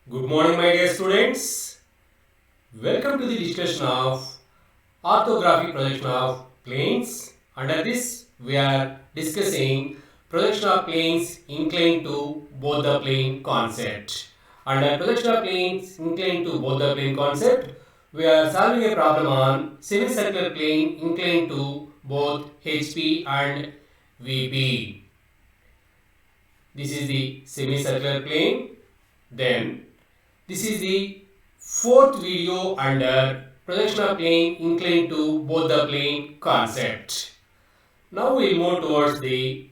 Good morning, my dear students. Welcome to the discussion of orthographic projection of planes. Under this, we are discussing projection of planes inclined to both the plane concept. Under projection of planes inclined to both the plane concept, we are solving a problem on semicircular plane inclined to both HP and VP. This is the semicircular plane. Then this is the fourth video under projection of plane inclined to both the plane concept. Now we will move towards the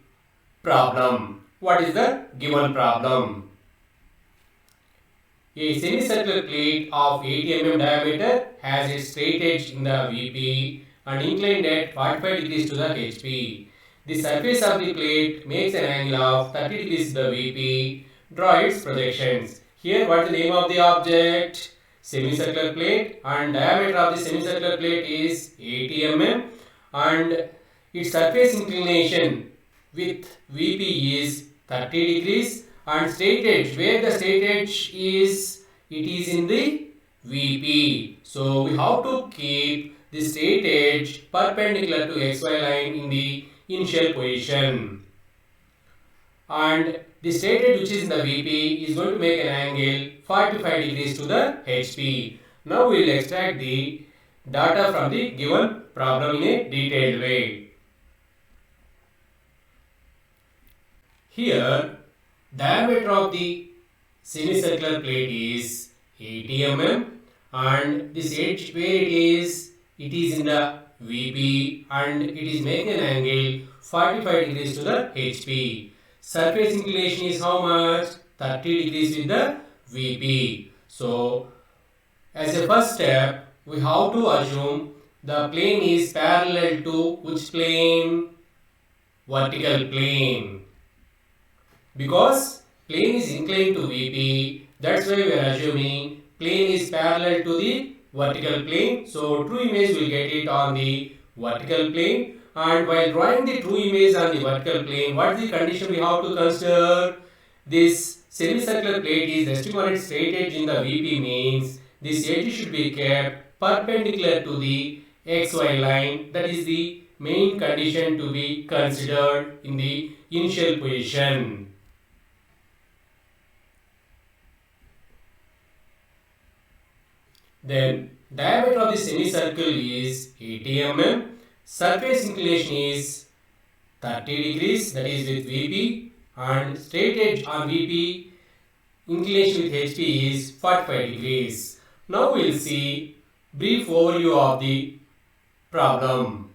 problem. What is the given problem? A semicircular plate of 80 mm diameter has a straight edge in the VP and inclined at 45 degrees to the HP. The surface of the plate makes an angle of 30 degrees to the VP. Draw its projections. Here, what is the name of the object? Semicircular plate, and diameter of the semicircular plate is 80 mm and its surface inclination with VP is 30 degrees and straight edge, where the straight edge is, it is in the VP. So we have to keep the straight edge perpendicular to XY line in the initial position. And the straight edge which is in the VP is going to make an angle 45 degrees to the HP. Now we will extract the data from the given problem in a detailed way. Here, diameter of the semicircular plate is 80 mm and this edge where it is in the VP and it is making an angle 45 degrees to the HP. Surface inclination is how much? 30 degrees with the VP. So, as a first step, we have to assume the plane is parallel to which plane? Vertical plane. Because plane is inclined to VP, that's why we are assuming plane is parallel to the vertical plane. So true image will get it on the vertical plane. And while drawing the true image on the vertical plane, what is the condition we have to consider? This semicircular plate is resting on its straight edge in the VP means this edge should be kept perpendicular to the XY line. That is the main condition to be considered in the initial position. Then diameter of the semicircle is 80 mm. Surface inclination is 30 degrees, that is with VP, and straight edge on VP inclination with HP is 45 degrees. Now we will see brief overview of the problem.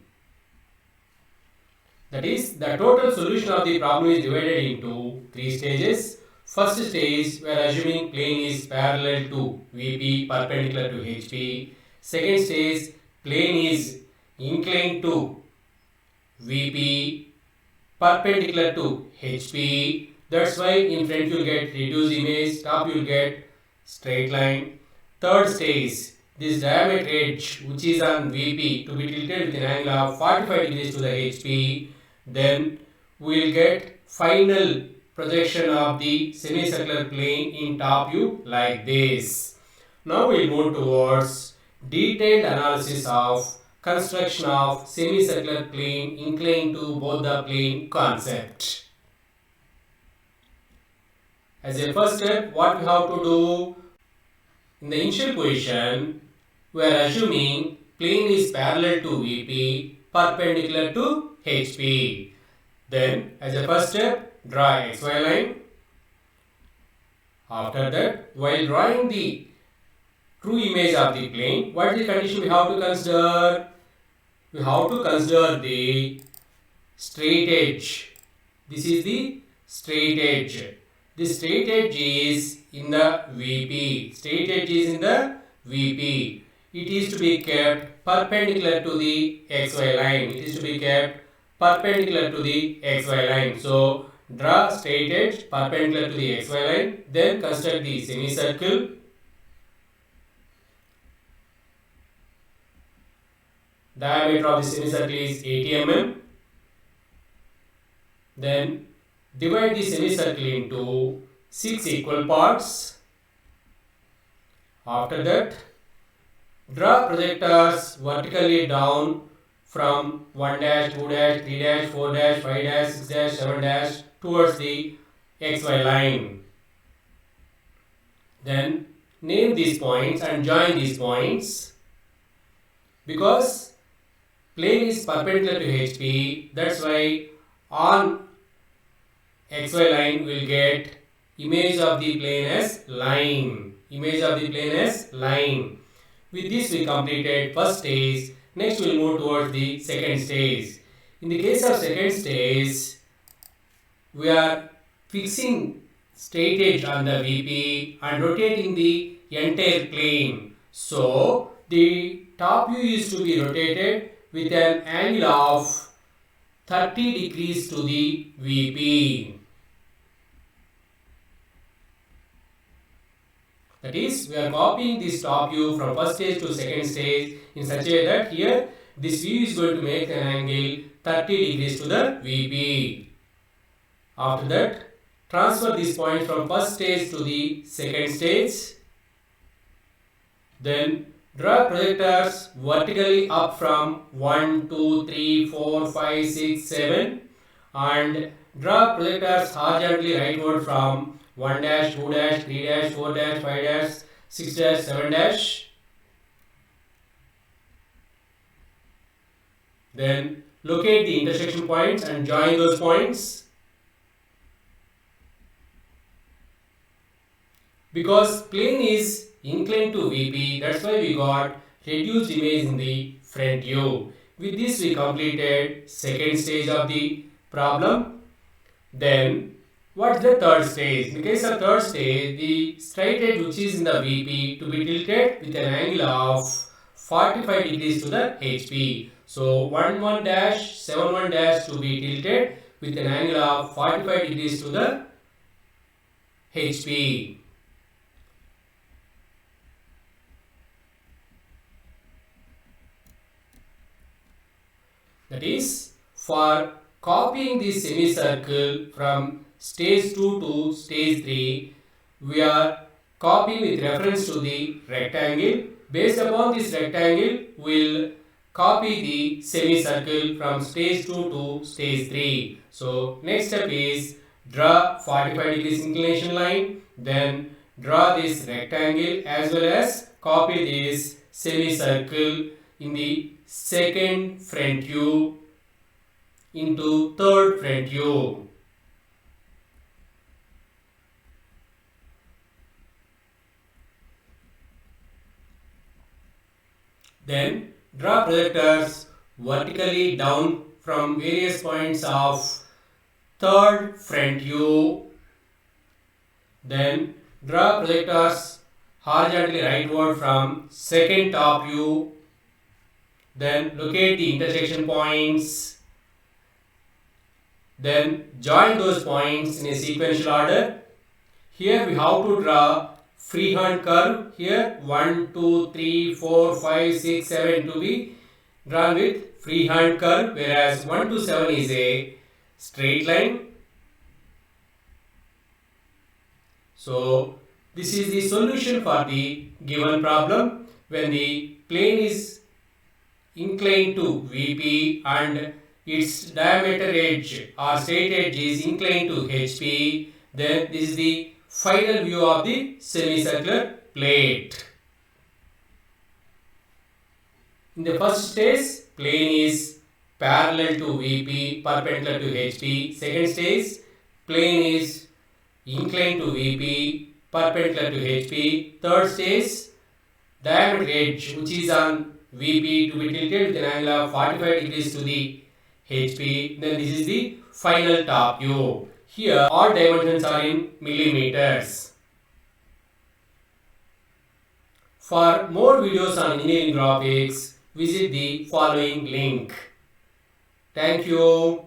That is, the total solution of the problem is divided into three stages. First stage, we are assuming plane is parallel to VP perpendicular to HP. Second stage, plane is inclined to VP perpendicular to HP. That's why in front you will get reduced image, top you will get straight line. Third stage, this diameter edge which is on VP to be tilted with an angle of 45 degrees to the HP. Then we will get final projection of the semicircular plane in top view like this. Now we will move towards detailed analysis of construction of semicircular plane inclined to both the plane concept. As a first step, what we have to do? In the initial position, we are assuming plane is parallel to VP perpendicular to HP. Then, as a first step, draw XY line. After that, while drawing the true image of the plane, what is the condition we have to consider? We have to consider the straight edge. This is the straight edge. The straight edge is in the VP. Straight edge is in the VP. It is to be kept perpendicular to the XY line. It is to be kept perpendicular to the XY line. So, draw straight edge perpendicular to the XY line. Then construct the semicircle. Diameter of the semicircle is 80 mm. Then divide the semicircle into 6 equal parts. After that, draw projectors vertically down from 1 dash, 2 dash, 3 dash, 4 dash, 5 dash, 6 dash, 7 dash towards the XY line. Then name these points and join these points. Because plane is perpendicular to HP, that's why on XY line we will get image of the plane as line. Image of the plane as line. With this we completed first stage. Next we will move towards the second stage. In the case of second stage, we are fixing straight edge on the VP and rotating the entire plane. So the top view is to be rotated with an angle of 30 degrees to the VP. That is, we are copying this top view from first stage to second stage in such a way that here this view is going to make an angle 30 degrees to the VP. After that, transfer this point from first stage to the second stage. Then draw projectors vertically up from 1, 2, 3, 4, 5, 6, 7 and draw projectors horizontally rightward from 1 dash, 2 dash, 3 dash, 4 dash, 5 dash, 6 dash, 7 dash. Then locate the intersection points and join those points. Because plane is inclined to VP, that's why we got reduced image in the front view. With this we completed second stage of the problem. Then what's the third stage? In the case of third stage, the straight edge which is in the VP to be tilted with an angle of 45 degrees to the HP. So 11 dash, 71 dash to be tilted with an angle of 45 degrees to the HP. That is, for copying the semicircle from stage 2 to stage 3, we are copying with reference to the rectangle. Based upon this rectangle, we will copy the semicircle from stage 2 to stage 3. So, next step is draw 45 degrees inclination line, then draw this rectangle as well as copy this semicircle in the second front view into third front view. Then draw projectors vertically down from various points of third front view. Then draw projectors horizontally rightward from second top view. Then locate the intersection points. Then join those points in a sequential order. Here we have to draw freehand curve. Here 1, 2, 3, 4, 5, 6, 7 to be drawn with freehand curve, whereas 1 to 7 is a straight line. So this is the solution for the given problem. When the plane is inclined to VP and its diameter edge or straight edge is inclined to HP, then this is the final view of the semicircular plate. In the first stage, plane is parallel to VP, perpendicular to HP. Second stage, plane is inclined to VP, perpendicular to HP. Third stage, diameter edge which is on VP to be tilted with an angle of 45 degrees to the HP. Then this is the final top view. Here all dimensions are in millimeters. For more videos on engineering graphics, visit the following link. Thank you.